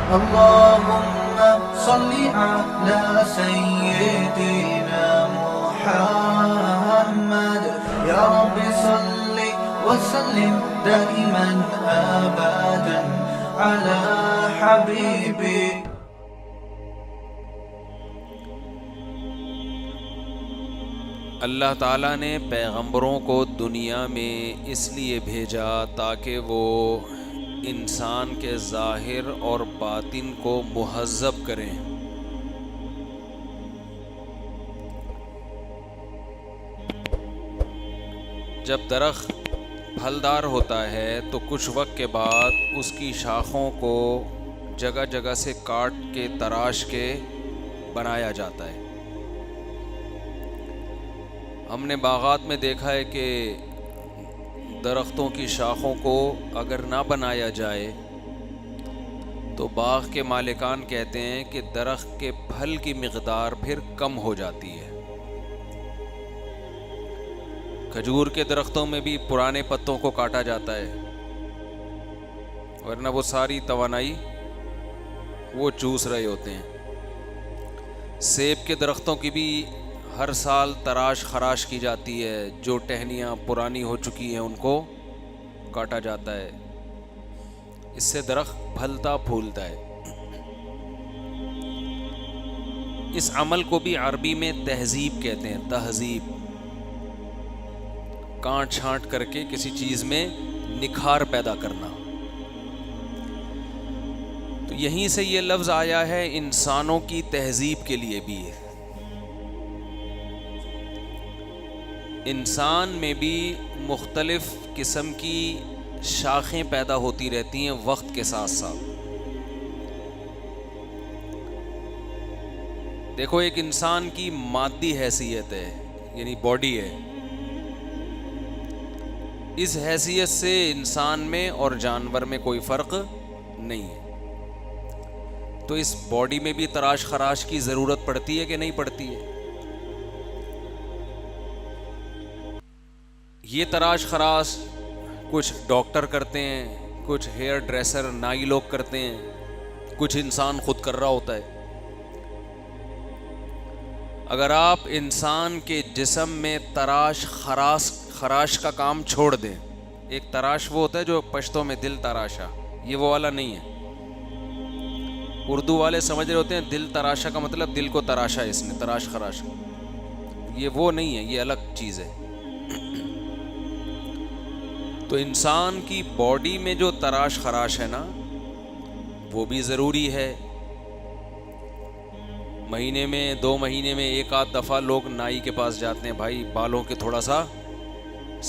اللهم صل على سيدنا محمد يا رب صل وسلم دائما أبدا على حبيبي. اللہ تعالیٰ نے پیغمبروں کو دنیا میں اس لیے بھیجا تاکہ وہ انسان کے ظاہر اور باطن کو مہذب کریں. جب درخت پھلدار ہوتا ہے تو کچھ وقت کے بعد اس کی شاخوں کو جگہ جگہ سے کاٹ کے تراش کے بنایا جاتا ہے. ہم نے باغات میں دیکھا ہے کہ درختوں کی شاخوں کو اگر نہ بنایا جائے تو باغ کے مالکان کہتے ہیں کہ درخت کے پھل کی مقدار پھر کم ہو جاتی ہے. کھجور کے درختوں میں بھی پرانے پتوں کو کاٹا جاتا ہے ورنہ وہ ساری توانائی وہ چوس رہے ہوتے ہیں. سیب کے درختوں کی بھی ہر سال تراش خراش کی جاتی ہے. جو ٹہنیاں پرانی ہو چکی ہیں ان کو کاٹا جاتا ہے. اس سے درخت پھلتا پھولتا ہے. اس عمل کو بھی عربی میں تہذیب کہتے ہیں. تہذیب کاٹ چھانٹ کر کے کسی چیز میں نکھار پیدا کرنا. تو یہیں سے یہ لفظ آیا ہے انسانوں کی تہذیب کے لیے بھی. انسان میں بھی مختلف قسم کی شاخیں پیدا ہوتی رہتی ہیں وقت کے ساتھ ساتھ. دیکھو ایک انسان کی مادی حیثیت ہے یعنی باڈی ہے. اس حیثیت سے انسان میں اور جانور میں کوئی فرق نہیں ہے. تو اس باڈی میں بھی تراش خراش کی ضرورت پڑتی ہے کہ نہیں پڑتی ہے؟ یہ تراش خراش کچھ ڈاکٹر کرتے ہیں, کچھ ہیئر ڈریسر نائی لوگ کرتے ہیں, کچھ انسان خود کر رہا ہوتا ہے. اگر آپ انسان کے جسم میں تراش خراش کا کام چھوڑ دیں, ایک تراش وہ ہوتا ہے جو پشتوں میں دل تراشا, یہ وہ والا نہیں ہے. اردو والے سمجھ رہے ہوتے ہیں دل تراشا کا مطلب دل کو تراشا اس نے, تراش خراش. یہ وہ نہیں ہے, یہ الگ چیز ہے. تو انسان کی باڈی میں جو تراش خراش ہے نا وہ بھی ضروری ہے. مہینے میں 2 مہینے میں ایک آدھ دفعہ لوگ نائی کے پاس جاتے ہیں, بھائی بالوں کے تھوڑا سا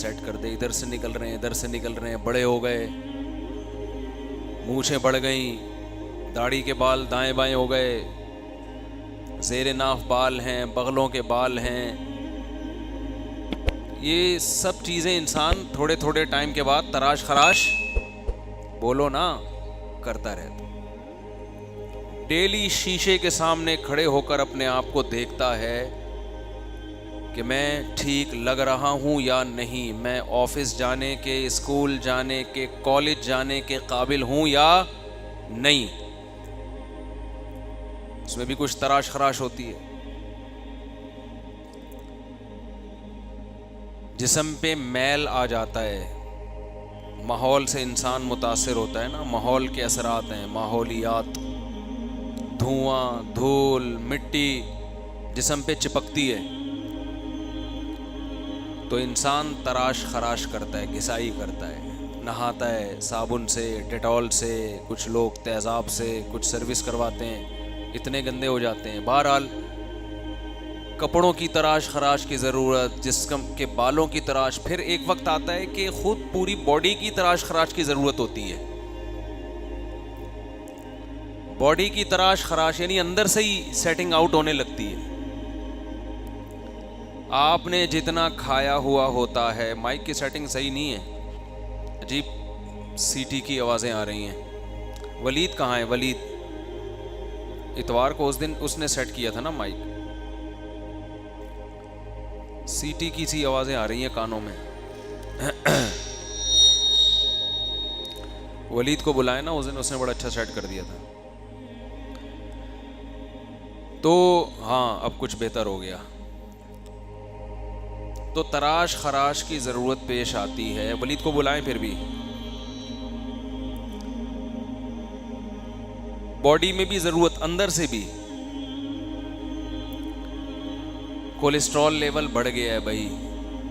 سیٹ کر دے, ادھر سے نکل رہے ہیں ادھر سے نکل رہے ہیں, بڑے ہو گئے, مونچھیں بڑھ گئیں, داڑھی کے بال دائیں بائیں ہو گئے, زیر ناف بال ہیں, بغلوں کے بال ہیں. یہ سب چیزیں انسان تھوڑے تھوڑے ٹائم کے بعد تراش خراش بولو نا کرتا رہتا. ڈیلی شیشے کے سامنے کھڑے ہو کر اپنے آپ کو دیکھتا ہے کہ میں ٹھیک لگ رہا ہوں یا نہیں, میں آفس جانے کے, اسکول جانے کے, کالج جانے کے قابل ہوں یا نہیں. اس میں بھی کچھ تراش خراش ہوتی ہے. جسم پہ میل آ جاتا ہے, ماحول سے انسان متاثر ہوتا ہے نا, ماحول کے اثرات ہیں, ماحولیات, دھواں, دھول, مٹی جسم پہ چپکتی ہے تو انسان تراش خراش کرتا ہے, گھسائی کرتا ہے, نہاتا ہے صابن سے, ڈیٹول سے, کچھ لوگ تیزاب سے, کچھ سروس کرواتے ہیں, اتنے گندے ہو جاتے ہیں. بہرحال کپڑوں کی تراش خراش کی ضرورت, جسم کے بالوں کی تراش, پھر ایک وقت آتا ہے کہ خود پوری باڈی کی تراش خراش کی ضرورت ہوتی ہے. باڈی کی تراش خراش یعنی اندر سے ہی سیٹنگ آؤٹ ہونے لگتی ہے. آپ نے جتنا کھایا ہوا ہوتا ہے, مائک کی سیٹنگ صحیح نہیں ہے, عجیب سیٹی کی آوازیں آ رہی ہیں. ولید کہاں ہے؟ ولید اتوار کو اس دن اس نے سیٹ کیا تھا نا مائک. سیٹی کی سی آوازیں آ رہی ہیں کانوں میں. ولید کو بلائے نا اس دن, اس نے بڑا اچھا سیٹ کر دیا تھا. تو ہاں اب کچھ بہتر ہو گیا. تو تراش خراش کی ضرورت پیش آتی ہے. ولید کو بلائیں پھر بھی. باڈی میں بھی ضرورت, اندر سے بھی. کولیسٹرول لیول بڑھ گیا ہے بھائی,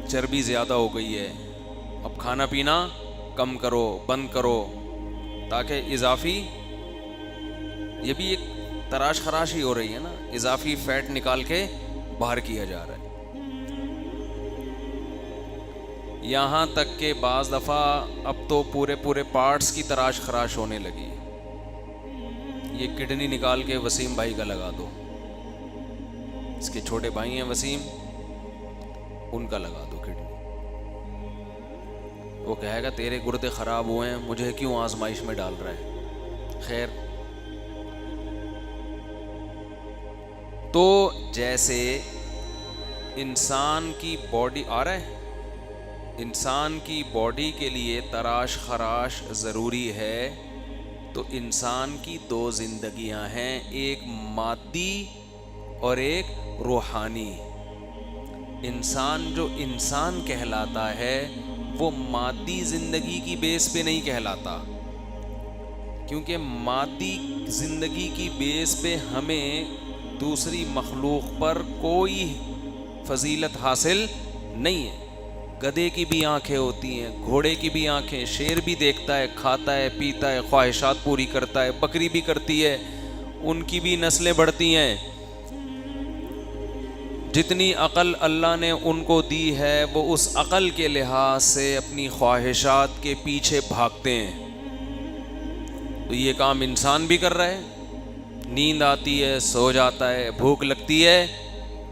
چربی زیادہ ہو گئی ہے. اب کھانا پینا کم کرو, بند کرو, تاکہ اضافی, یہ بھی ایک تراش خراش ہی ہو رہی ہے نا, اضافی فیٹ نکال کے باہر کیا جا رہا ہے. یہاں تک کہ بعض دفعہ اب تو پورے پارٹس کی تراش خراش ہونے لگی. یہ کڈنی نکال کے وسیم بھائی کا لگا دو, اس کے چھوٹے بھائی ہیں وسیم, ان کا لگا دو کڈنی. وہ کہے گا تیرے گردے خراب ہوئے ہیں, مجھے کیوں آزمائش میں ڈال رہا ہے. خیر, تو جیسے انسان کی باڈی آ رہا ہے, انسان کی باڈی کے لیے تراش خراش ضروری ہے, تو انسان کی دو زندگیاں ہیں, ایک مادی اور ایک روحانی. انسان جو انسان کہلاتا ہے وہ مادی زندگی کی بیس پہ نہیں کہلاتا, کیونکہ مادی زندگی کی بیس پہ ہمیں دوسری مخلوق پر کوئی فضیلت حاصل نہیں ہے. گدھے کی بھی آنکھیں ہوتی ہیں, گھوڑے کی بھی آنکھیں, شیر بھی دیکھتا ہے, کھاتا ہے, پیتا ہے, خواہشات پوری کرتا ہے, بکری بھی کرتی ہے, ان کی بھی نسلیں بڑھتی ہیں. جتنی عقل اللہ نے ان کو دی ہے وہ اس عقل کے لحاظ سے اپنی خواہشات کے پیچھے بھاگتے ہیں. تو یہ کام انسان بھی کر رہا ہے, نیند آتی ہے سو جاتا ہے, بھوک لگتی ہے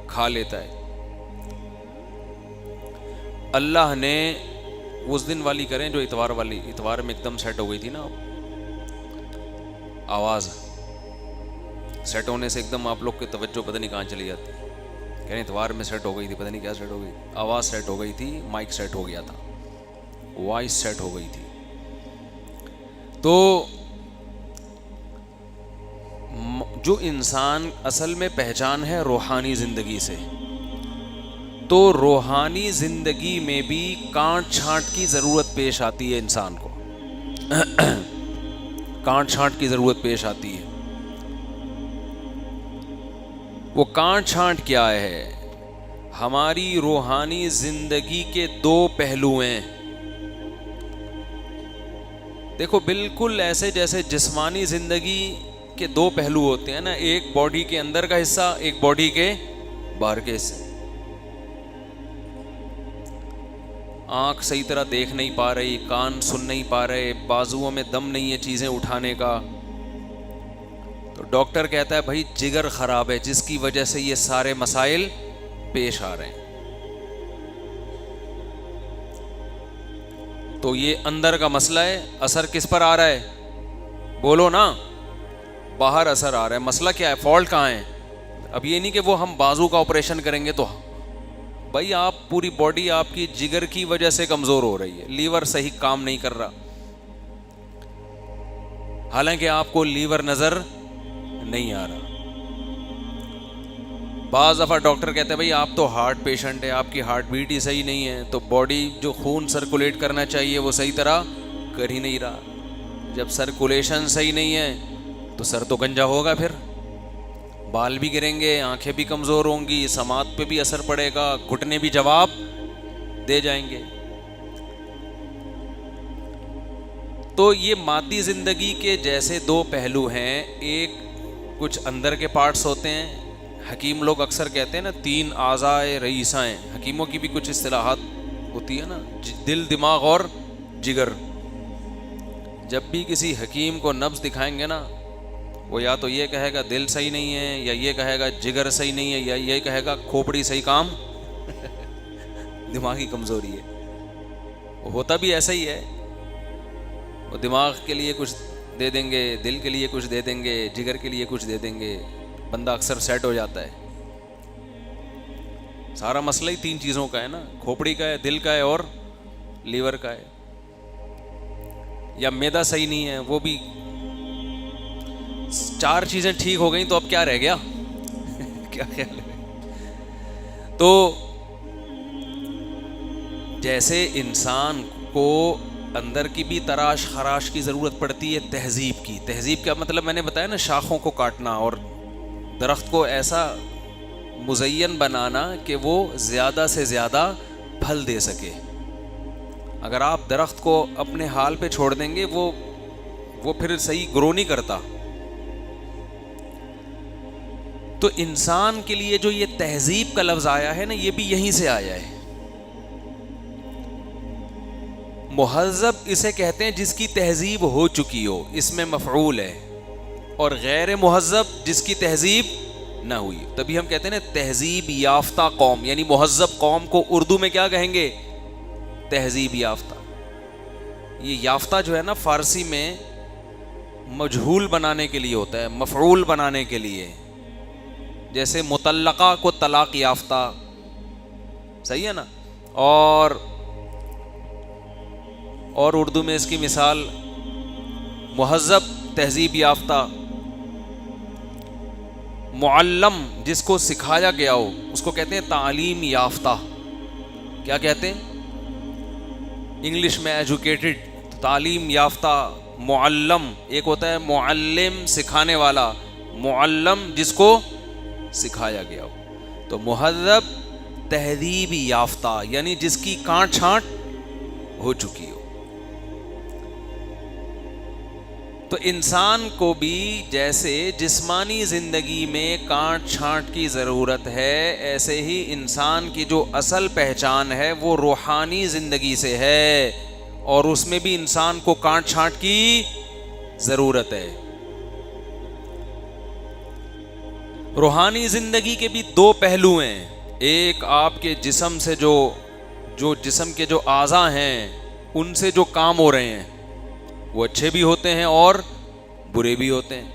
کھا لیتا ہے. اللہ نے اس دن والی کریں جو اتوار والی, اتوار میں ایک دم سیٹ ہو گئی تھی نا آواز, سیٹ ہونے سے ایک دم آپ لوگ کی توجہ پتہ نہیں کہاں چلی جاتی. کہنے اتوار میں سیٹ ہو گئی تھی, پتہ نہیں کیا سیٹ ہو گئی, آواز سیٹ ہو گئی تھی, مائک سیٹ ہو گیا تھا, وائس سیٹ ہو گئی تھی. تو جو انسان اصل میں پہچان ہے روحانی زندگی سے, تو روحانی زندگی میں بھی کانٹ چھانٹ کی ضرورت پیش آتی ہے انسان کو. کانٹ چھانٹ کی ضرورت پیش آتی ہے. وہ کانٹ چھانٹ کیا ہے؟ ہماری روحانی زندگی کے دو پہلو ہیں. دیکھو بالکل ایسے جیسے جسمانی زندگی کے دو پہلو ہوتے ہیں نا, ایک باڈی کے اندر کا حصہ, ایک باڈی کے باہر کے حصے. آنکھ صحیح طرح دیکھ نہیں پا رہی, کان سن نہیں پا رہے, بازوؤں میں دم نہیں ہے چیزیں اٹھانے کا, تو ڈاکٹر کہتا ہے بھائی جگر خراب ہے جس کی وجہ سے یہ سارے مسائل پیش آ رہے ہیں. تو یہ اندر کا مسئلہ ہے. اثر کس پر آ رہا ہے؟ بولو نا, باہر اثر آ رہا ہے. مسئلہ کیا ہے؟ فالٹ کہاں ہے؟ اب یہ نہیں کہ وہ ہم بازو کا آپریشن کریں گے تو بھائی آپ پوری باڈی آپ کی جگر کی وجہ سے کمزور ہو رہی ہے, لیور صحیح کام نہیں کر رہا, حالانکہ آپ کو لیور نظر نہیں آ رہا. بعض دفعہ ڈاکٹر کہتے ہیں بھائی آپ تو ہارٹ پیشنٹ ہے, آپ کی ہارٹ بیٹ ہی صحیح نہیں ہے, تو باڈی جو خون سرکولیٹ کرنا چاہیے وہ صحیح طرح کر ہی نہیں رہا. جب سرکولیشن صحیح نہیں ہے تو سر تو گنجا ہوگا, پھر بال بھی گریں گے, آنکھیں بھی کمزور ہوں گی, سماعت پہ بھی اثر پڑے گا, گھٹنے بھی جواب دے جائیں گے. تو یہ مادی زندگی کے جیسے دو پہلو ہیں, ایک کچھ اندر کے پارٹس ہوتے ہیں. حکیم لوگ اکثر کہتے ہیں نا 3 اعضائے رئیسائیں, حکیموں کی بھی کچھ اصطلاحات ہوتی ہے نا, دل, دماغ اور جگر. جب بھی کسی حکیم کو نبض دکھائیں گے نا, وہ یا تو یہ کہے گا دل صحیح نہیں ہے, یا یہ کہے گا جگر صحیح نہیں ہے, یا یہ کہے گا کھوپڑی صحیح کام دماغی کمزوری ہے. ہوتا بھی ایسا ہی ہے, وہ دماغ کے لیے کچھ دے دیں گے, دل کے لیے کچھ دے دیں گے, جگر کے لیے کچھ دے دیں گے, بندہ اکثر سیٹ ہو جاتا ہے. سارا مسئلہ ہی 3 چیزوں کا ہے نا, کھوپڑی کا ہے, دل کا ہے اور لیور کا ہے. یا میدا صحیح نہیں ہے, وہ بھی 4 چیزیں ٹھیک ہو گئیں تو اب کیا رہ گیا؟ کیا خیال ہے؟ تو جیسے انسان کو اندر کی بھی تراش خراش کی ضرورت پڑتی ہے تہذیب کی. تہذیب کا مطلب میں نے بتایا نا, شاخوں کو کاٹنا اور درخت کو ایسا مزین بنانا کہ وہ زیادہ سے زیادہ پھل دے سکے. اگر آپ درخت کو اپنے حال پہ چھوڑ دیں گے وہ پھر صحیح گرو نہیں کرتا. تو انسان کے لیے جو یہ تہذیب کا لفظ آیا ہے نا, یہ بھی یہیں سے آیا ہے. مہذب اسے کہتے ہیں جس کی تہذیب ہو چکی ہو, اس میں مفعول ہے, اور غیر مہذب جس کی تہذیب نہ ہوئی. تبھی ہم کہتے ہیں نا تہذیب یافتہ قوم, یعنی مہذب قوم کو اردو میں کیا کہیں گے؟ تہذیب یافتہ. یہ یافتہ جو ہے نا فارسی میں مجہول بنانے کے لیے ہوتا ہے, مفعول بنانے کے لیے. جیسے مطلقہ کو طلاق یافتہ, صحیح ہے نا. اور اردو میں اس کی مثال مہذب تہذیب یافتہ. معلم جس کو سکھایا گیا ہو اس کو کہتے ہیں تعلیم یافتہ. کیا کہتے ہیں انگلش میں؟ ایجوکیٹڈ. تعلیم یافتہ. معلم ایک ہوتا ہے معلم سکھانے والا, معلم جس کو سکھایا گیا ہو. تو مہذب تہذیب یافتہ یعنی جس کی کانٹ چھانٹ ہو چکی ہو. تو انسان کو بھی جیسے جسمانی زندگی میں کانٹ چھانٹ کی ضرورت ہے, ایسے ہی انسان کی جو اصل پہچان ہے وہ روحانی زندگی سے ہے, اور اس میں بھی انسان کو کانٹ چھانٹ کی ضرورت ہے. روحانی زندگی کے بھی دو پہلو ہیں. ایک آپ کے جسم سے جو جسم کے جو اعضاء ہیں ان سے جو کام ہو رہے ہیں وہ اچھے بھی ہوتے ہیں اور برے بھی ہوتے ہیں.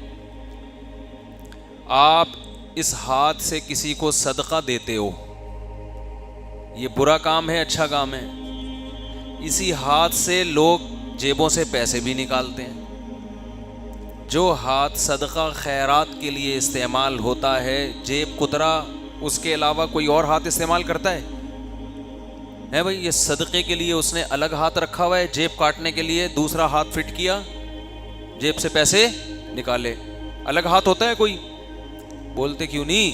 آپ اس ہاتھ سے کسی کو صدقہ دیتے ہو, یہ برا کام ہے اچھا کام ہے؟ اسی ہاتھ سے لوگ جیبوں سے پیسے بھی نکالتے ہیں. جو ہاتھ صدقہ خیرات کے لیے استعمال ہوتا ہے, جیب کترا, اس کے علاوہ کوئی اور ہاتھ استعمال کرتا ہے بھائی؟ یہ صدقے کے لیے اس نے الگ ہاتھ رکھا ہوا ہے, جیب کاٹنے کے لیے دوسرا ہاتھ فٹ کیا, جیب سے پیسے نکالے. الگ ہاتھ ہوتا ہے کوئی؟ بولتے کیوں نہیں؟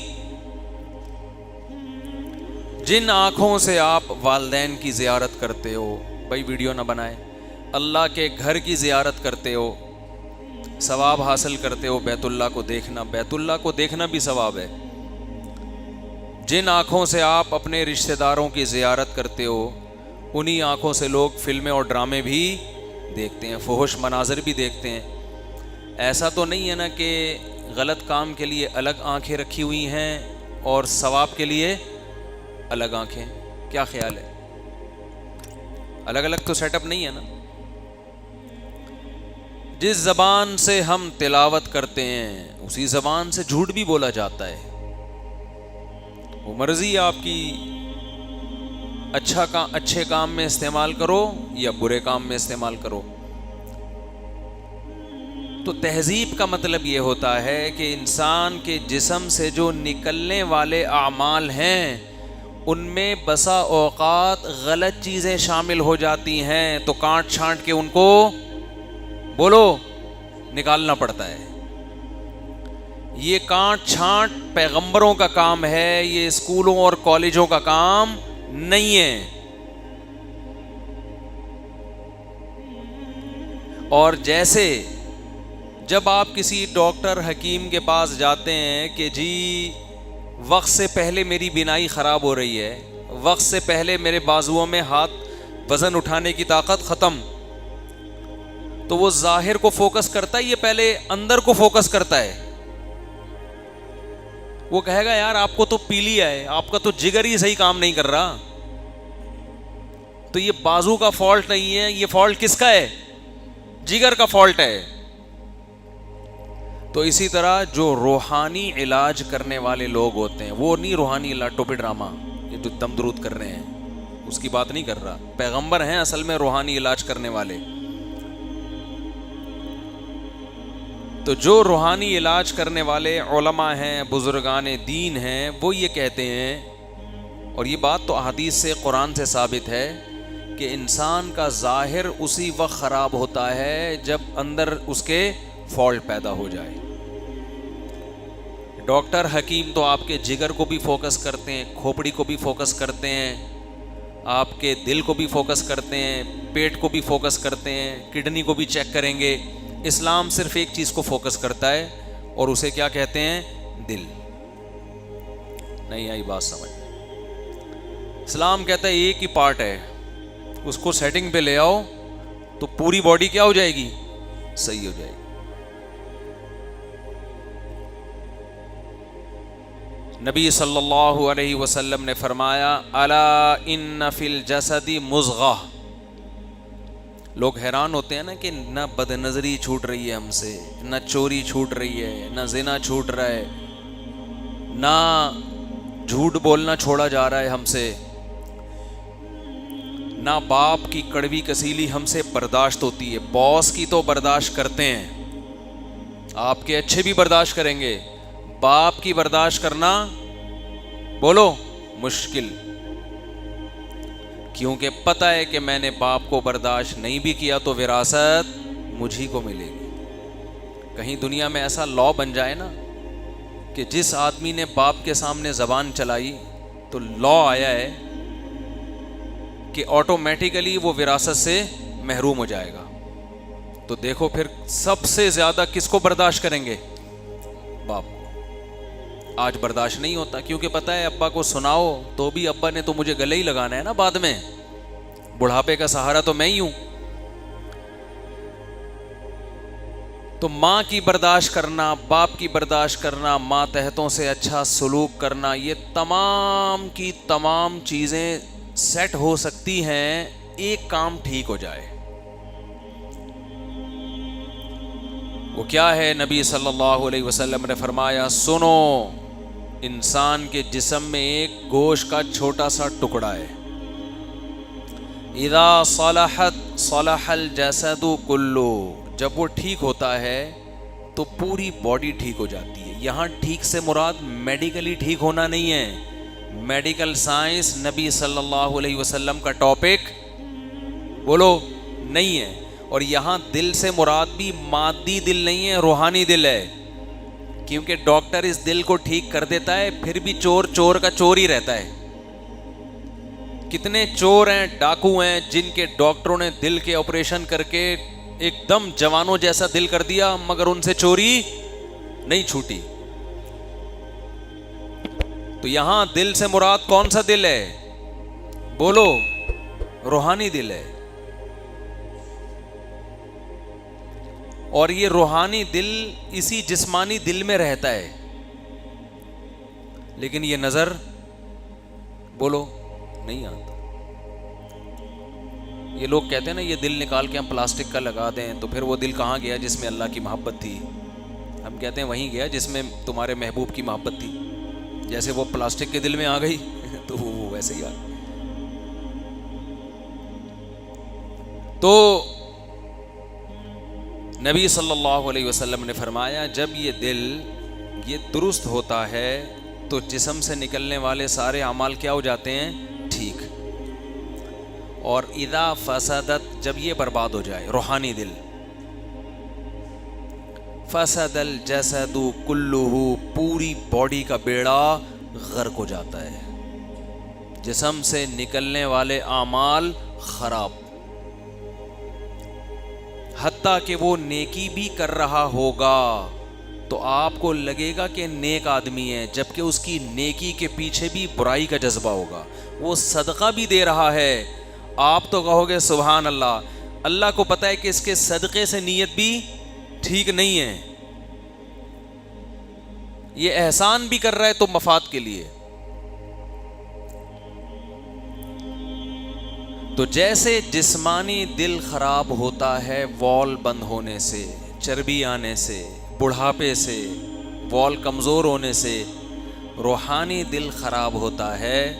جن آنکھوں سے آپ والدین کی زیارت کرتے ہو, بھائی ویڈیو نہ بنائے, اللہ کے گھر کی زیارت کرتے ہو, ثواب حاصل کرتے ہو. بیت اللہ کو دیکھنا بھی ثواب ہے. جن آنکھوں سے آپ اپنے رشتہ داروں کی زیارت کرتے ہو, انہی آنکھوں سے لوگ فلمیں اور ڈرامے بھی دیکھتے ہیں, فحش مناظر بھی دیکھتے ہیں. ایسا تو نہیں ہے نا کہ غلط کام کے لیے الگ آنکھیں رکھی ہوئی ہیں اور ثواب کے لیے الگ آنکھیں؟ کیا خیال ہے؟ الگ الگ تو سیٹ اپ نہیں ہے نا. جس زبان سے ہم تلاوت کرتے ہیں اسی زبان سے جھوٹ بھی بولا جاتا ہے. وہ مرضی آپ کی, اچھے کام میں استعمال کرو یا برے کام میں استعمال کرو. تو تہذیب کا مطلب یہ ہوتا ہے کہ انسان کے جسم سے جو نکلنے والے اعمال ہیں ان میں بسا اوقات غلط چیزیں شامل ہو جاتی ہیں, تو کانٹ چھانٹ کے ان کو بولو نکالنا پڑتا ہے. یہ کانٹ چھانٹ پیغمبروں کا کام ہے, یہ اسکولوں اور کالجوں کا کام نہیں ہے. اور جیسے جب آپ کسی ڈاکٹر حکیم کے پاس جاتے ہیں کہ جی وقت سے پہلے میری بینائی خراب ہو رہی ہے, وقت سے پہلے میرے بازوؤں میں ہاتھ وزن اٹھانے کی طاقت ختم, تو وہ ظاہر کو فوکس کرتا ہے, یہ پہلے اندر کو فوکس کرتا ہے. وہ کہے گا یار آپ کو تو پیلیا ہے, آپ کا تو جگر ہی صحیح کام نہیں کر رہا. تو یہ بازو کا فالٹ نہیں ہے, یہ فالٹ کس کا ہے؟ جگر کا فالٹ ہے. تو اسی طرح جو روحانی علاج کرنے والے لوگ ہوتے ہیں, وہ نہیں روحانی علاج ٹوپی ڈرامہ یہ جو دم درود کر رہے ہیں اس کی بات نہیں کر رہا. پیغمبر ہیں اصل میں روحانی علاج کرنے والے. تو جو روحانی علاج کرنے والے علماء ہیں، بزرگان دین ہیں، وہ یہ کہتے ہیں، اور یہ بات تو احادیث سے، قرآن سے ثابت ہے، کہ انسان کا ظاہر اسی وقت خراب ہوتا ہے جب اندر اس کے فالٹ پیدا ہو جائے۔ ڈاکٹر حکیم تو آپ کے جگر کو بھی فوکس کرتے ہیں، کھوپڑی کو بھی فوکس کرتے ہیں، آپ کے دل کو بھی فوکس کرتے ہیں، پیٹ کو بھی فوکس کرتے ہیں، کڈنی کو بھی چیک کریں گے۔ اسلام صرف ایک چیز کو فوکس کرتا ہے، اور اسے کیا کہتے ہیں؟ دل۔ نہیں آئی بات سمجھ؟ اسلام کہتا ہے ایک ہی پارٹ ہے، اس کو سیٹنگ پہ لے آؤ تو پوری باڈی کیا ہو جائے گی؟ صحیح ہو جائے گی۔ نبی صلی اللہ علیہ وسلم نے فرمایا، الا ان فی الجسد مضغہ۔ لوگ حیران ہوتے ہیں نا کہ نہ بد نظری چھوٹ رہی ہے ہم سے، نہ چوری چھوٹ رہی ہے، نہ زنا چھوٹ رہا ہے، نہ جھوٹ بولنا چھوڑا جا رہا ہے ہم سے، نہ باپ کی کڑوی کسیلی ہم سے برداشت ہوتی ہے۔ باس کی تو برداشت کرتے ہیں، آپ کے اچھے بھی برداشت کریں گے، باپ کی برداشت کرنا بولو مشکل، کیونکہ پتہ ہے کہ میں نے باپ کو برداشت نہیں بھی کیا تو وراثت مجھی کو ملے گی۔ کہیں دنیا میں ایسا لا بن جائے نا کہ جس آدمی نے باپ کے سامنے زبان چلائی تو لا آیا ہے کہ آٹومیٹیکلی وہ وراثت سے محروم ہو جائے گا، تو دیکھو پھر سب سے زیادہ کس کو برداشت کریں گے؟ باپ کو۔ آج برداشت نہیں ہوتا، کیونکہ پتہ ہے ابا کو سناؤ تو بھی ابا نے تو مجھے گلے ہی لگانا ہے نا، بعد میں بڑھاپے کا سہارا تو میں ہی ہوں۔ تو ماں کی برداشت کرنا، باپ کی برداشت کرنا، ماتحتوں سے اچھا سلوک کرنا، یہ تمام کی تمام چیزیں سیٹ ہو سکتی ہیں ایک کام ٹھیک ہو جائے۔ وہ کیا ہے؟ نبی صلی اللہ علیہ وسلم نے فرمایا، سنو، انسان کے جسم میں ایک گوشت کا چھوٹا سا ٹکڑا ہے، اذا صلحت صلح الجسد کلو، جب وہ ٹھیک ہوتا ہے تو پوری باڈی ٹھیک ہو جاتی ہے۔ یہاں ٹھیک سے مراد میڈیکلی ٹھیک ہونا نہیں ہے، میڈیکل سائنس نبی صلی اللہ علیہ وسلم کا ٹاپک بولو نہیں ہے۔ اور یہاں دل سے مراد بھی مادی دل نہیں ہے، روحانی دل ہے، کیونکہ ڈاکٹر اس دل کو ٹھیک کر دیتا ہے، پھر بھی چور چور کا چور ہی رہتا ہے۔ کتنے چور ہیں، ڈاکو ہیں، جن کے ڈاکٹروں نے دل کے آپریشن کر کے ایک دم جوانوں جیسا دل کر دیا، مگر ان سے چوری نہیں چھوٹی۔ تو یہاں دل سے مراد کون سا دل ہے؟ بولو، روحانی دل ہے۔ اور یہ روحانی دل اسی جسمانی دل میں رہتا ہے، لیکن یہ نظر بولو نہیں آتا۔ یہ لوگ کہتے ہیں نا یہ دل نکال کے ہم پلاسٹک کا لگا دیں تو پھر وہ دل کہاں گیا جس میں اللہ کی محبت تھی؟ ہم کہتے ہیں وہیں گیا جس میں تمہارے محبوب کی محبت تھی۔ جیسے وہ پلاسٹک کے دل میں آ گئی تو وہ ویسے ہی آ گئی۔ تو نبی صلی اللہ علیہ وسلم نے فرمایا، جب یہ دل یہ درست ہوتا ہے تو جسم سے نکلنے والے سارے اعمال کیا ہو جاتے ہیں؟ ٹھیک۔ اور اذا فسدت، جب یہ برباد ہو جائے روحانی دل، فسد الجسد کلہ، پوری باڈی کا بیڑا غرق ہو جاتا ہے، جسم سے نکلنے والے اعمال خراب، حتیٰ کہ وہ نیکی بھی کر رہا ہوگا تو آپ کو لگے گا کہ نیک آدمی ہے، جبکہ اس کی نیکی کے پیچھے بھی برائی کا جذبہ ہوگا۔ وہ صدقہ بھی دے رہا ہے، آپ تو کہو گے سبحان اللہ، اللہ کو پتہ ہے کہ اس کے صدقے سے نیت بھی ٹھیک نہیں ہے، یہ احسان بھی کر رہا ہے تو مفاد کے لیے۔ تو جیسے جسمانی دل خراب ہوتا ہے وال بند ہونے سے، چربی آنے سے، بڑھاپے سے، وال کمزور ہونے سے، روحانی دل خراب ہوتا ہے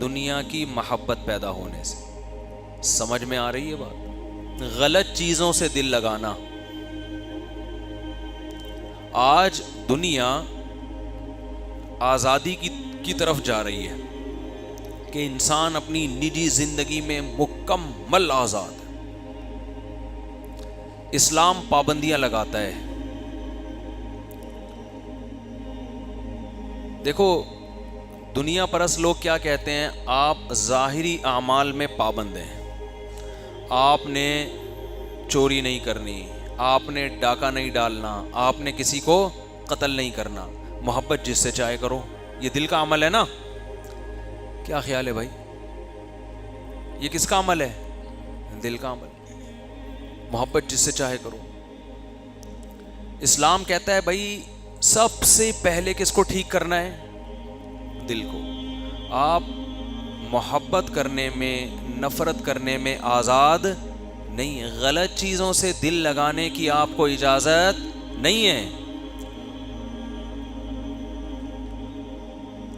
دنیا کی محبت پیدا ہونے سے۔ سمجھ میں آ رہی ہے بات؟ غلط چیزوں سے دل لگانا، آج دنیا آزادی کی طرف جا رہی ہے کہ انسان اپنی نجی زندگی میں مکمل آزاد ہے. اسلام پابندیاں لگاتا ہے. دیکھو دنیا پرست لوگ کیا کہتے ہیں, آپ ظاہری اعمال میں پابند ہیں, آپ نے چوری نہیں کرنی, آپ نے ڈاکہ نہیں ڈالنا, آپ نے کسی کو قتل نہیں کرنا, محبت جس سے چاہے کرو. یہ دل کا عمل ہے نا. کیا خیال ہے بھائی, یہ کس کا عمل ہے؟ دل کا عمل. محبت جس سے چاہے کرو. اسلام کہتا ہے بھائی سب سے پہلے کس کو ٹھیک کرنا ہے؟ دل کو. آپ محبت کرنے میں, نفرت کرنے میں آزاد نہیں ہے. غلط چیزوں سے دل لگانے کی آپ کو اجازت نہیں ہے.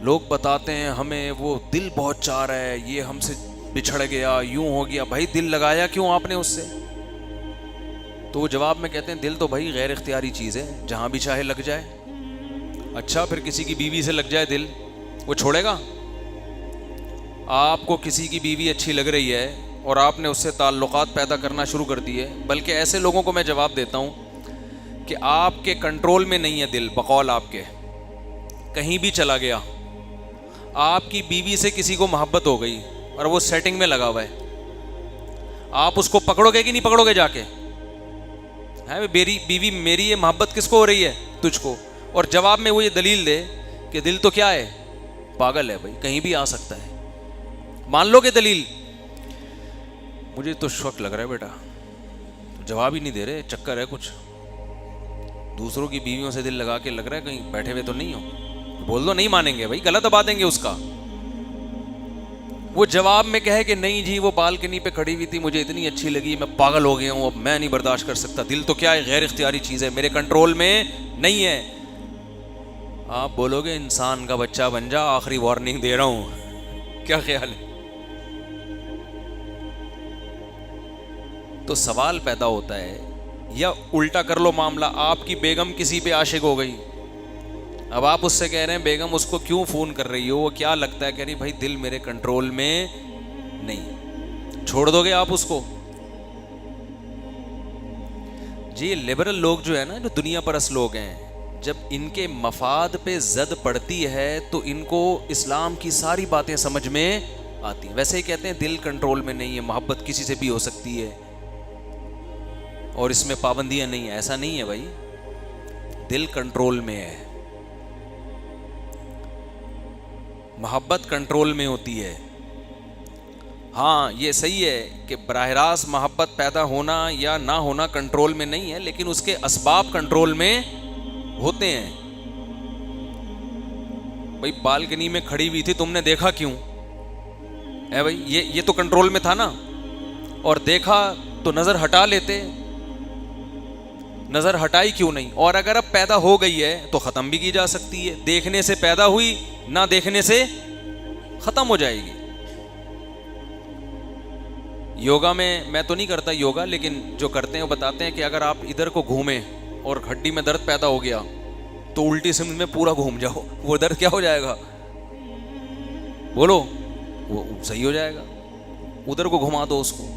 لوگ بتاتے ہیں ہمیں وہ دل بہت چاہ رہا ہے, یہ ہم سے بچھڑ گیا, یوں ہو گیا. بھائی دل لگایا کیوں آپ نے اس سے؟ تو وہ جواب میں کہتے ہیں دل تو بھائی غیر اختیاری چیز ہے, جہاں بھی چاہے لگ جائے. اچھا پھر کسی کی بیوی سے لگ جائے دل, وہ چھوڑے گا؟ آپ کو کسی کی بیوی اچھی لگ رہی ہے اور آپ نے اس سے تعلقات پیدا کرنا شروع کر دیے. بلکہ ایسے لوگوں کو میں جواب دیتا ہوں کہ آپ کے کنٹرول میں نہیں ہے دل. بقول آپ کے کہیں بھی چلا گیا, آپ کی بیوی سے کسی کو محبت ہو گئی اور وہ سیٹنگ میں لگا ہوا ہے, آپ اس کو پکڑو گے کہ نہیں پکڑو گے جا کے؟ ہے میری بیوی, میری یہ محبت کس کو ہو رہی ہے؟ تجھ کو. اور جواب میں وہ یہ دلیل دے کہ دل تو کیا ہے؟ پاگل ہے بھائی, کہیں بھی آ سکتا ہے. مان لو کہ دلیل. مجھے تو شک لگ رہا ہے بیٹا, جواب ہی نہیں دے رہے, چکر ہے کچھ. دوسروں کی بیویوں سے دل لگا کے لگ رہا ہے کہیں بیٹھے ہوئے تو نہیں ہو. بول دو, نہیں مانیں گے بھائی, غلط دبا دیں گے اس کا. وہ جواب میں کہے کہ نہیں جی وہ بالکنی پہ کھڑی ہوئی تھی, مجھے اتنی اچھی لگی, میں پاگل ہو گیا ہوں, اب میں نہیں برداشت کر سکتا. دل تو کیا ہے؟ غیر اختیاری چیز ہے, میرے کنٹرول میں نہیں ہے. آپ بولو گے انسان کا بچہ بن جا, آخری وارننگ دے رہا ہوں. کیا خیال ہے؟ تو سوال پیدا ہوتا ہے, یا الٹا کر لو معاملہ, آپ کی بیگم کسی پہ عاشق ہو گئی, اب آپ اس سے کہہ رہے ہیں بیگم اس کو کیوں فون کر رہی ہو, وہ کیا لگتا ہے, کہہ رہی بھائی دل میرے کنٹرول میں نہیں. چھوڑ دو گے آپ اس کو؟ جی لبرل لوگ جو ہے نا, جو دنیا پرست لوگ ہیں, جب ان کے مفاد پہ زد پڑتی ہے تو ان کو اسلام کی ساری باتیں سمجھ میں آتی ہیں. ویسے ہی کہتے ہیں دل کنٹرول میں نہیں ہے, محبت کسی سے بھی ہو سکتی ہے اور اس میں پابندیاں نہیں ہیں. ایسا نہیں ہے بھائی, دل کنٹرول میں ہے, محبت کنٹرول میں ہوتی ہے. ہاں یہ صحیح ہے کہ براہ راست محبت پیدا ہونا یا نہ ہونا کنٹرول میں نہیں ہے, لیکن اس کے اسباب کنٹرول میں ہوتے ہیں. بھائی بالکنی میں کھڑی ہوئی تھی, تم نے دیکھا کیوں ہے بھائی؟ یہ تو کنٹرول میں تھا نا, اور دیکھا تو نظر ہٹا لیتے, نظر ہٹائی کیوں نہیں؟ اور اگر اب پیدا ہو گئی ہے تو ختم بھی کی جا سکتی ہے. دیکھنے سے پیدا ہوئی, نہ دیکھنے سے ختم ہو جائے گی. یوگا میں تو نہیں کرتا یوگا, لیکن جو کرتے ہیں وہ بتاتے ہیں کہ اگر آپ ادھر کو گھومیں اور ہڈی میں درد پیدا ہو گیا تو الٹی سمت میں پورا گھوم جاؤ, وہ درد کیا ہو جائے گا؟ بولو, وہ صحیح ہو جائے گا. ادھر کو گھما دو اس کو.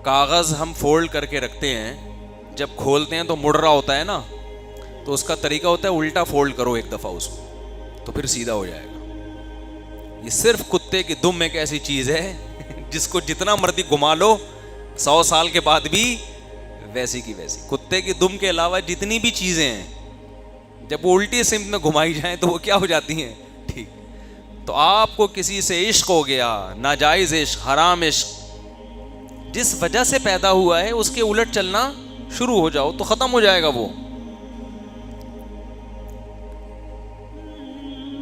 کاغذ ہم فولڈ کر کے رکھتے ہیں, جب کھولتے ہیں تو مڑ رہا ہوتا ہے نا, تو اس کا طریقہ ہوتا ہے الٹا فولڈ کرو ایک دفعہ اس کو, تو پھر سیدھا ہو جائے گا. یہ صرف کتے کی دم ایک ایسی چیز ہے جس کو جتنا مرضی گھما لو 100 سال کے بعد بھی ویسی کی ویسی. کتے کی دم کے علاوہ جتنی بھی چیزیں ہیں جب وہ الٹی سمت میں گھمائی جائیں تو وہ کیا ہو جاتی ہیں؟ ٹھیک. تو آپ کو کسی سے عشق ہو گیا, ناجائز عشق, حرام عشق, جس وجہ سے پیدا ہوا ہے اس کے الٹ چلنا شروع ہو جاؤ تو ختم ہو جائے گا وہ.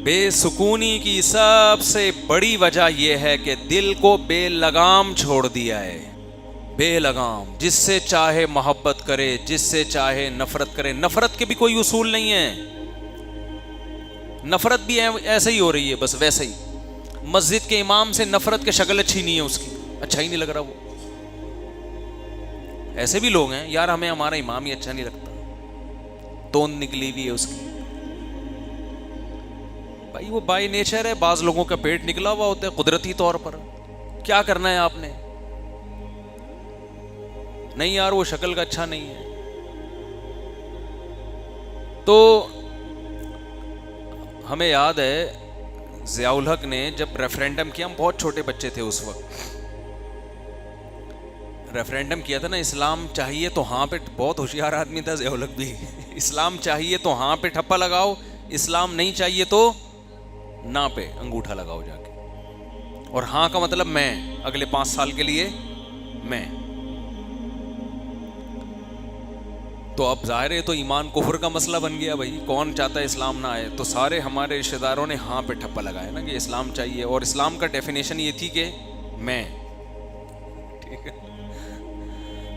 بے سکونی کی سب سے بڑی وجہ یہ ہے کہ دل کو بے لگام چھوڑ دیا ہے. بے لگام, جس سے چاہے محبت کرے, جس سے چاہے نفرت کرے. نفرت کے بھی کوئی اصول نہیں ہے, نفرت بھی ایسے ہی ہو رہی ہے, بس ویسے ہی. مسجد کے امام سے نفرت کی شکل اچھی نہیں ہے اس کی, اچھا ہی نہیں لگ رہا وہ. ایسے بھی لوگ ہیں یار, ہمیں ہمارا امام ہی اچھا نہیں لگتا, توند نکلی ہوئی ہے اس کی. بھائی وہ بائی نیچر ہے, بعض لوگوں کا پیٹ نکلا ہوا ہوتا ہے قدرتی طور پر. کیا کرنا ہے آپ نے؟ نہیں یار وہ شکل کا اچھا نہیں ہے. تو ہمیں یاد ہے ضیاء الحق نے جب ریفرینڈم کیا, ہم بہت چھوٹے بچے تھے اس وقت, ریفرینڈم کیا تھا نا, اسلام چاہیے تو ہاں پہ, بہت ہوشیار آدمی تھا ضیاء الحق بھی, اسلام چاہیے تو ہاں پہ ٹھپا لگاؤ, اسلام نہیں چاہیے تو نہ پہ انگوٹھا لگاؤ جا کے. اور ہاں کا مطلب میں, اگلے 5 سال کے لیے میں. تو اب ظاہر ہے تو ایمان کفر کا مسئلہ بن گیا بھائی, کون چاہتا ہے اسلام نہ آئے؟ تو سارے ہمارے رشتہ داروں نے ہاں پہ ٹھپا لگایا نا کہ اسلام چاہیے, اور اسلام کا ڈیفینیشن یہ تھی کہ میں. ٹھیک ہے,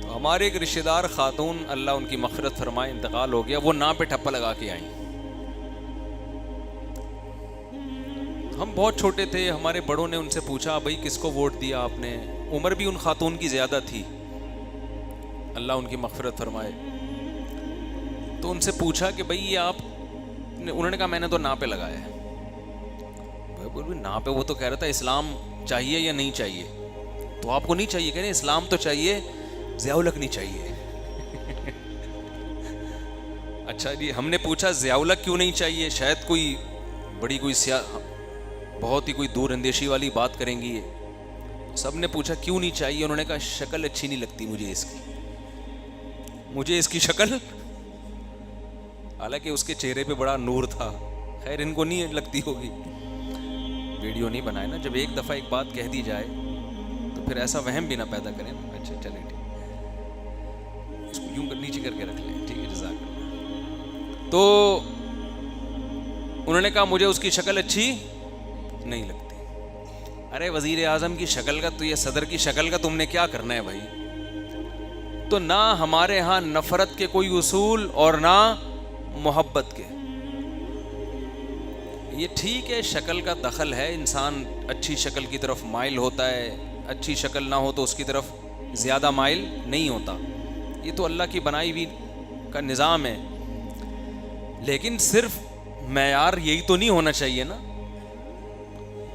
تو ہمارے ایک رشتہ دار خاتون, اللہ ان کی مغفرت فرمائے, انتقال ہو گیا, وہ نہ پہ ٹھپا لگا کے آئیں. ہم بہت چھوٹے تھے, ہمارے بڑوں نے ان سے پوچھا بھائی کس کو ووٹ دیا آپ نے؟ عمر بھی ان خاتون کی زیادہ تھی, اللہ ان کی مغفرت فرمائے. تو ان سے پوچھا کہ بھائی یہ آپ نے, انہوں نے کہا میں نے تو نا پہ لگایا ہے. نا پہ وہ تو کہہ رہا تھا اسلام چاہیے یا نہیں چاہیے, تو آپ کو نہیں چاہیے, کہہ رہے اسلام تو چاہیے, ضیاء الحق نہیں چاہیے. اچھا جی, ہم نے پوچھا ضیاء الحق کیوں نہیں چاہیے, شاید کوئی بڑی کوئی بہت ہی کوئی دور اندیشی والی بات کریں گی یہ. سب نے پوچھا کیوں نہیں چاہیے, انہوں نے کہا شکل اچھی نہیں لگتی مجھے اس کی شکل, حالانکہ اس کے چہرے پہ بڑا نور تھا. خیر ان کو نہیں لگتی ہوگی, ویڈیو نہیں بنائے نا. جب ایک دفعہ ایک بات کہہ دی جائے تو پھر ایسا وہم بھی نہ پیدا کریں نا. اچھا چلیں ٹھیک, اس کو یوں نیچے کر کے رکھ لیں, ٹھیک ہے, جزاک اللہ. تو انہوں نے کہا مجھے اس کی شکل اچھی نہیں لگتی. ارے وزیر اعظم کی شکل کا تو, یہ صدر کی شکل کا تم نے کیا کرنا ہے بھائی؟ تو نہ ہمارے ہاں نفرت کے کوئی اصول اور نہ محبت کے. یہ ٹھیک ہے شکل کا دخل ہے, انسان اچھی شکل کی طرف مائل ہوتا ہے, اچھی شکل نہ ہو تو اس کی طرف زیادہ مائل نہیں ہوتا, یہ تو اللہ کی بنائی ہوئی کا نظام ہے. لیکن صرف معیار یہی تو نہیں ہونا چاہیے نا,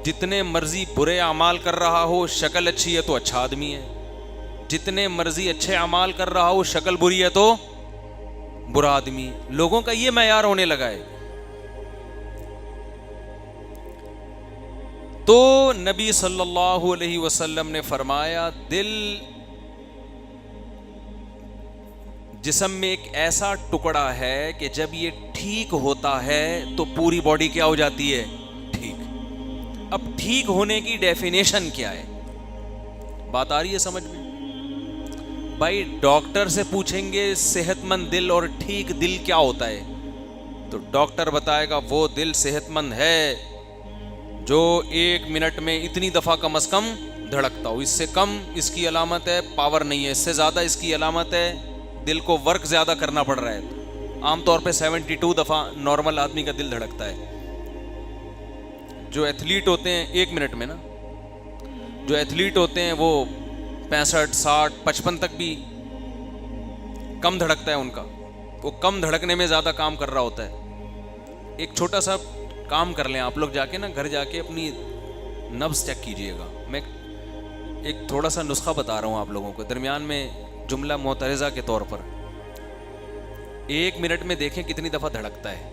جتنے مرضی برے اعمال کر رہا ہو شکل اچھی ہے تو اچھا آدمی ہے, جتنے مرضی اچھے اعمال کر رہا ہو شکل بری ہے تو برا آدمی. لوگوں کا یہ معیار ہونے لگا ہے. تو نبی صلی اللہ علیہ وسلم نے فرمایا دل جسم میں ایک ایسا ٹکڑا ہے کہ جب یہ ٹھیک ہوتا ہے تو پوری باڈی کیا ہو جاتی ہے؟ ٹھیک. اب ٹھیک ہونے کی ڈیفینیشن کیا ہے؟ بات آ رہی ہے سمجھ میں؟ بھائی ڈاکٹر سے پوچھیں گے صحت مند دل اور ٹھیک دل کیا ہوتا ہے, تو ڈاکٹر بتائے گا وہ دل صحت مند ہے جو 1 منٹ میں اتنی دفعہ کم از کم دھڑکتا ہو, اس سے کم اس کی علامت ہے پاور نہیں ہے, اس سے زیادہ اس کی علامت ہے دل کو ورک زیادہ کرنا پڑ رہا ہے. عام طور پہ 72 دفعہ نارمل آدمی کا دل دھڑکتا ہے. جو ایتھلیٹ ہوتے ہیں 1 منٹ میں نا, جو ایتھلیٹ ہوتے ہیں وہ 65, 60, 55 تک بھی کم دھڑکتا ہے ان کا, وہ کم دھڑکنے میں زیادہ کام کر رہا ہوتا ہے. ایک چھوٹا سا کام کر لیں آپ لوگ, جا کے نا گھر جا کے اپنی نبض چیک کیجئے گا. میں ایک تھوڑا سا نسخہ بتا رہا ہوں آپ لوگوں کو, درمیان میں جملہ معترضہ کے طور پر. 1 منٹ میں دیکھیں کتنی دفعہ دھڑکتا ہے.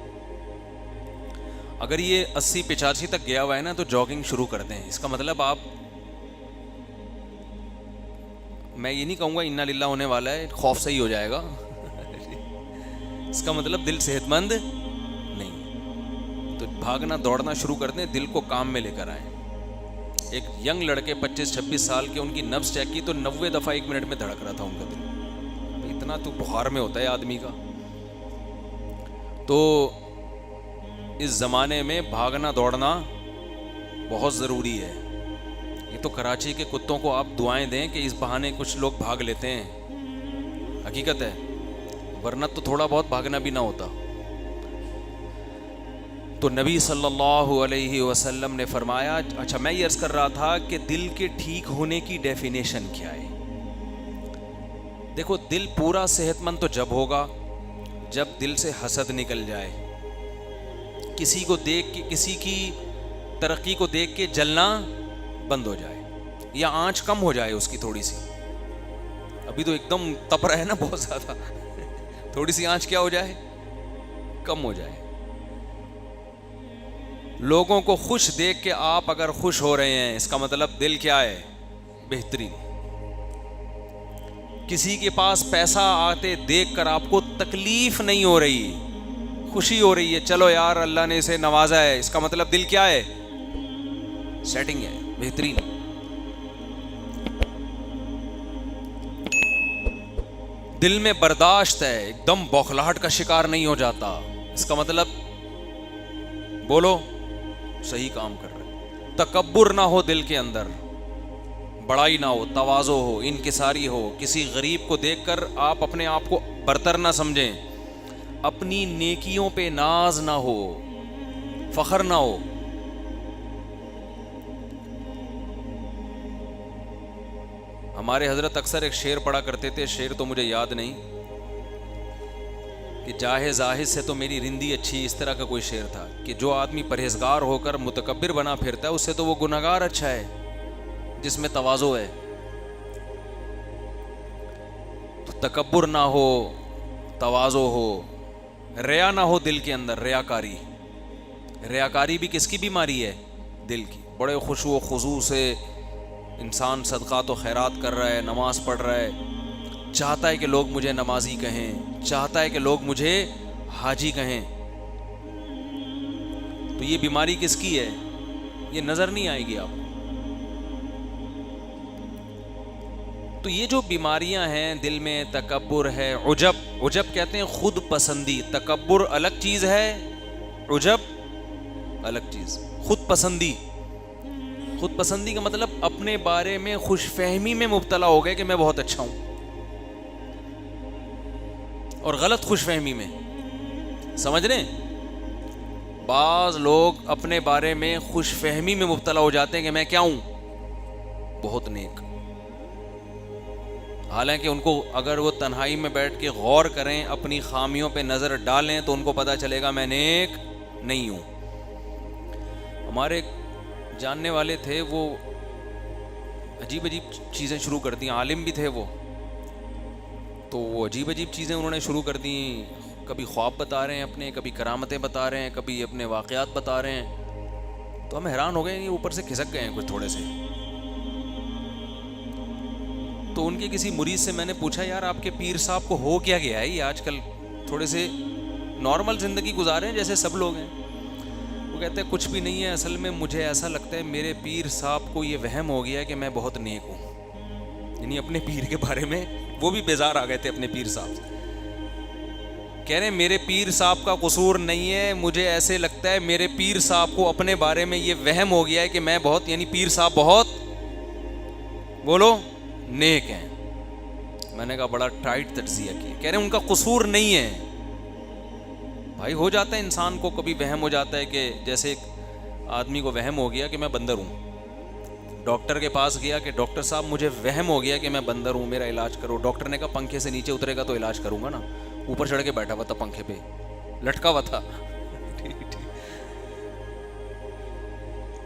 اگر یہ 80-85 تک گیا ہوا ہے نا تو جاگنگ شروع کر دیں. اس کا مطلب آپ, میں یہ نہیں کہوں گا انا للہ ہونے والا ہے, خوف سے ہی ہو جائے گا. اس کا مطلب دل صحت مند نہیں. تو بھاگنا دوڑنا شروع کر دیں, دل کو کام میں لے کر آئیں. ایک ینگ لڑکے 25-26 سال کے, ان کی نبض چیک کی تو 90 دفعہ 1 منٹ میں دھڑک رہا تھا ان کا دل. اتنا تو بخار میں ہوتا ہے آدمی کا. تو اس زمانے میں بھاگنا دوڑنا بہت ضروری ہے. یہ تو کراچی کے کتوں کو آپ دعائیں دیں کہ اس بہانے کچھ لوگ بھاگ لیتے ہیں, حقیقت ہے, ورنہ تو تھوڑا بہت بھاگنا بھی نہ ہوتا. تو نبی صلی اللہ علیہ وسلم نے فرمایا, اچھا میں یہ عرض کر رہا تھا کہ دل کے ٹھیک ہونے کی ڈیفینیشن کیا ہے. دیکھو دل پورا صحت مند تو جب ہوگا جب دل سے حسد نکل جائے, کسی کو دیکھ کے, کسی کی ترقی کو دیکھ کے جلنا بند ہو جائے, یا آنچ کم ہو جائے اس کی تھوڑی سی. ابھی تو ایک دم تپ رہا ہے نا بہت زیادہ, تھوڑی سی آنچ کیا ہو جائے, کم ہو جائے. لوگوں کو خوش دیکھ کے آپ اگر خوش ہو رہے ہیں, اس کا مطلب دل کیا ہے, بہترین. کسی کے پاس پیسہ آتے دیکھ کر آپ کو تکلیف نہیں ہو رہی, خوشی ہو رہی ہے, چلو یار اللہ نے اسے نوازا ہے, اس کا مطلب دل کیا ہے, سیٹنگ ہے, بہترین. دل میں برداشت ہے, ایک دم بوکھلاہٹ کا شکار نہیں ہو جاتا, اس کا مطلب بولو صحیح کام کر رہے. تکبر نہ ہو دل کے اندر, بڑائی نہ ہو, تواضع ہو, انکساری ہو. کسی غریب کو دیکھ کر آپ اپنے آپ کو برتر نہ سمجھیں, اپنی نیکیوں پہ ناز نہ ہو, فخر نہ ہو. ہمارے حضرت اکثر ایک شعر پڑھا کرتے تھے, شعر تو مجھے یاد نہیں, کہ جاہے زاہد سے تو میری رندی اچھی, اس طرح کا کوئی شعر تھا, کہ جو آدمی پرہیزگار ہو کر متکبر بنا پھرتا ہے اس سے تو وہ گنہگار اچھا ہے جس میں تواضع ہے. تو تکبر نہ ہو, تواضع ہو, ریا نہ ہو دل کے اندر, ریاکاری. ریاکاری بھی کس کی بیماری ہے, دل کی. بڑے خشوع و خضوع سے انسان صدقات و خیرات کر رہا ہے, نماز پڑھ رہا ہے, چاہتا ہے کہ لوگ مجھے نمازی کہیں, چاہتا ہے کہ لوگ مجھے حاجی کہیں. تو یہ بیماری کس کی ہے, یہ نظر نہیں آئے گی آپ کو. تو یہ جو بیماریاں ہیں دل میں, تکبر ہے, عجب, عجب کہتے ہیں خود پسندی. تکبر الگ چیز ہے, عجب الگ چیز. خود پسندی, خود پسندی کا مطلب اپنے بارے میں خوش فہمی میں مبتلا ہو گئے کہ میں بہت اچھا ہوں, اور غلط خوش فہمی میں. سمجھ رہے ہیں, بعض لوگ اپنے بارے میں خوش فہمی میں مبتلا ہو جاتے ہیں کہ میں کیا ہوں, بہت نیک. حالانکہ ان کو اگر وہ تنہائی میں بیٹھ کے غور کریں, اپنی خامیوں پہ نظر ڈالیں, تو ان کو پتہ چلے گا میں نیک نہیں ہوں. ہمارے جاننے والے تھے, وہ عجیب عجیب چیزیں شروع کر دیں, عالم بھی تھے وہ, تو وہ عجیب عجیب چیزیں انہوں نے شروع کر دیں. کبھی خواب بتا رہے ہیں اپنے, کبھی کرامتیں بتا رہے ہیں, کبھی اپنے واقعات بتا رہے ہیں. تو ہم حیران ہو گئے, یہ اوپر سے کھسک گئے ہیں کچھ تھوڑے سے. تو ان کے کسی مرید سے میں نے پوچھا, یار آپ کے پیر صاحب کو ہو کیا گیا ہے, یہ آج کل تھوڑے سے نارمل زندگی گزارے ہیں جیسے سب لوگ ہیں. وہ کہتے ہیں کچھ بھی نہیں ہے, اصل میں مجھے ایسا لگتا ہے میرے پیر صاحب کو یہ وہم ہو گیا ہے کہ میں بہت نیک ہوں. یعنی اپنے پیر کے بارے میں وہ بھی بیزار آ گئے تھے اپنے پیر صاحب سے. کہہ رہے ہیں میرے پیر صاحب کا قصور نہیں ہے, مجھے ایسے لگتا ہے میرے پیر صاحب کو اپنے بارے میں یہ وہم ہو گیا ہے کہ میں بہت, یعنی پیر صاحب بہت, بولو, نیک ہیں. میں نے کہا بڑا ٹائٹ تجزیہ کیا. کہہ رہے ہیں ان کا قصور نہیں ہے. بھائی ہو جاتا ہے انسان کو کبھی وہم ہو جاتا ہے, کہ جیسے ایک آدمی کو وہم ہو گیا کہ میں بندر ہوں. ڈاکٹر کے پاس گیا کہ ڈاکٹر صاحب مجھے وہم ہو گیا کہ میں بندر ہوں, میرا علاج کرو. ڈاکٹر نے کہا پنکھے سے نیچے اترے گا تو علاج کروں گا نا. اوپر چڑھ کے بیٹھا ہوا تھا, پنکھے پہ لٹکا ہوا تھا.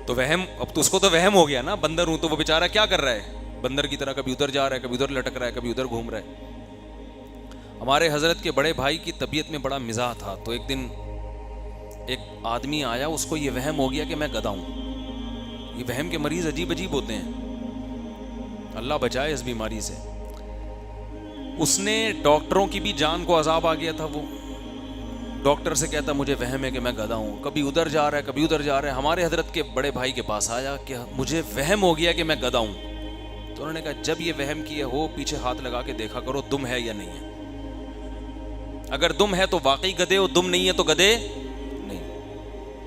تو وہم, اب تو اس کو تو وہم ہو گیا نا, بندر ہوں. تو وہ بیچارہ کیا کر رہا ہے, بندر کی طرح کبھی ادھر جا رہا ہے, کبھی ادھر لٹک رہا ہے, کبھی ادھر گھوم رہا ہے. ہمارے حضرت کے بڑے بھائی کی طبیعت میں بڑا مزاح تھا. تو ایک دن ایک آدمی آیا, اس کو یہ وہم ہو گیا کہ میں گدھا ہوں. یہ وہم کے مریض عجیب عجیب ہوتے ہیں, اللہ بچائے اس بیماری سے. اس نے ڈاکٹروں کی بھی جان کو عذاب آ گیا تھا. وہ ڈاکٹر سے کہتا مجھے وہم ہے کہ میں گدھا ہوں, کبھی ادھر جا رہا ہے, کبھی ادھر جا رہا ہے. ہمارے حضرت کے بڑے بھائی کے پاس آیا کہ مجھے وہم ہو گیا کہ میں گدھا ہوں. تو انہوں نے کہا جب یہ وہم کیے ہو, پیچھے ہاتھ لگا کے دیکھا کرو دم ہے یا نہیں ہے. اگر دم ہے تو واقعی گدھے ہو, دم نہیں ہے تو گدھے نہیں.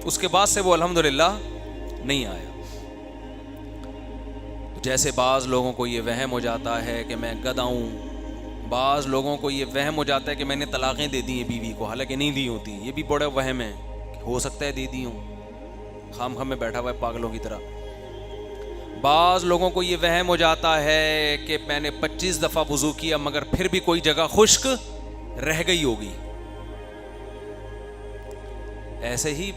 اس کے بعد سے وہ الحمدللہ نہیں آیا. جیسے بعض لوگوں کو یہ وہم ہو جاتا ہے کہ میں گدھا ہوں, بعض لوگوں کو یہ وہم ہو جاتا ہے کہ میں نے طلاقیں دے دی ہیں بیوی کو, حالانکہ نہیں دی ہوتی. یہ بھی بڑا وہم ہے, ہو سکتا ہے دے دی ہوں, خام خام میں بیٹھا ہوا ہے پاگلوں کی طرح. بعض لوگوں کو یہ وہم ہو جاتا ہے کہ میں نے 25 دفعہ وضو کیا مگر پھر بھی کوئی جگہ خشک رہ گئی ہوگی. ایسے ہی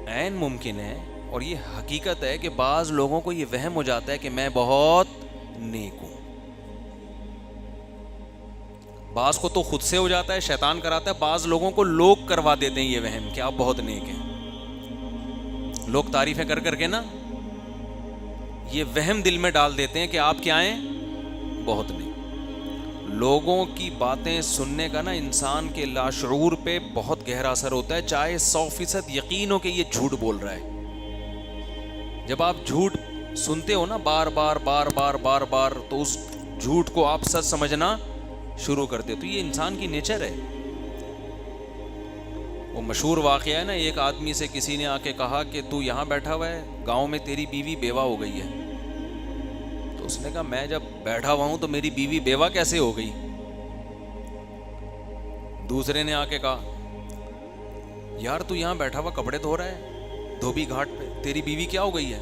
عین ممکن ہے اور یہ حقیقت ہے کہ بعض لوگوں کو یہ وہم ہو جاتا ہے کہ میں بہت نیک ہوں. بعض کو تو خود سے ہو جاتا ہے, شیطان کراتا ہے, بعض لوگوں کو لوگ کروا دیتے ہیں یہ وہم کہ آپ بہت نیک ہیں. لوگ تعریفیں کر کر کے نا یہ وہم دل میں ڈال دیتے ہیں کہ آپ کیا ہیں, بہت نیک. لوگوں کی باتیں سننے کا نا انسان کے لاشعور پہ بہت گہرا اثر ہوتا ہے, چاہے 100% یقین ہو کہ یہ جھوٹ بول رہا ہے. جب آپ جھوٹ سنتے ہو نا بار بار بار بار بار بار, تو اس جھوٹ کو آپ سچ سمجھنا شروع کرتے. تو یہ انسان کی نیچر ہے. وہ مشہور واقعہ ہے نا, ایک آدمی سے کسی نے آ کے کہا کہ تو یہاں بیٹھا ہوا ہے, گاؤں میں تیری بیوی بیوہ ہو گئی ہے. تو اس نے کہا میں جب بیٹھا ہوا ہوں تو میری بیوی بیوہ کیسے ہو گئی. دوسرے نے آ کے کہا یار تو یہاں بیٹھا ہوا کپڑے دھو رہا ہے دھوبی گھاٹ پہ, تیری بیوی کیا ہو گئی ہے,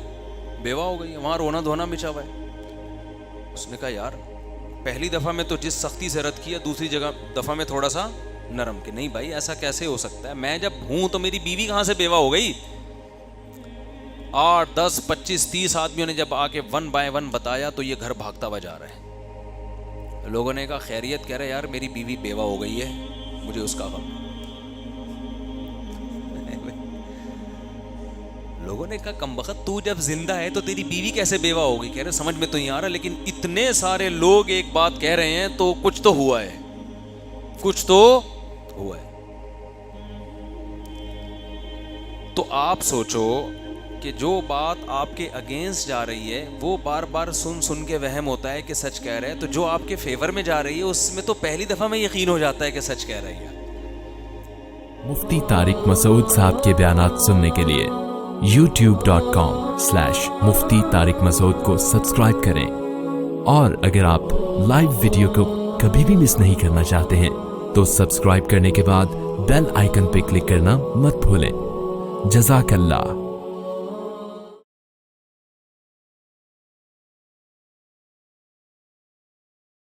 بیوہ ہو گئی ہے, وہاں رونا دھونا مچا ہوا ہے. اس نے کہا یار پہلی دفعہ میں تو جس سختی سے رد کیا, دوسری دفعہ میں تھوڑا سا نرم, کہ نہیں بھائی ایسا کیسے ہو سکتا ہے, میں جب ہوں تو میری بیوی کہاں سے بیوہ ہو گئی. 8 10 25 30 آدمیوں نے جب آ کے 1 by 1 بتایا تو یہ گھر بھاگتا ہوا جا رہا ہے. لوگوں نے کہا خیریت, کہہ رہے یار میری بیوی بیوہ ہو گئی ہے, مجھے اس کا غم. لوگوں نے کہا کمبخت تو جب زندہ ہے تو تیری بیوی کیسے بیوہ ہو گئی. کہہ رہے سمجھ میں تو نہیں آ رہا, لیکن اتنے سارے لوگ ایک بات کہہ رہے ہیں تو کچھ تو ہوا ہے, کچھ تو ہوا ہے. تو آپ سوچو کہ جو بات آپ کے اگینسٹ جا رہی ہے وہ بار بار سن کے وہم ہوتا ہے کہ سچ کہہ رہے ہیں, تو جو آپ کے فیور میں جا رہی ہے اس میں تو پہلی دفعہ میں یقین ہو جاتا ہے کہ سچ کہہ رہی ہے. مفتی طارق مسعود صاحب کے بیانات سننے کے لیے youtube.com/مفتی طارق مسعود کو سبسکرائب کریں, اور اگر آپ لائیو ویڈیو کو کبھی بھی مس نہیں کرنا چاہتے ہیں تو سبسکرائب کرنے کے بعد بیل آئیکن پہ کلک کرنا مت بھولیں. جزاک اللہ.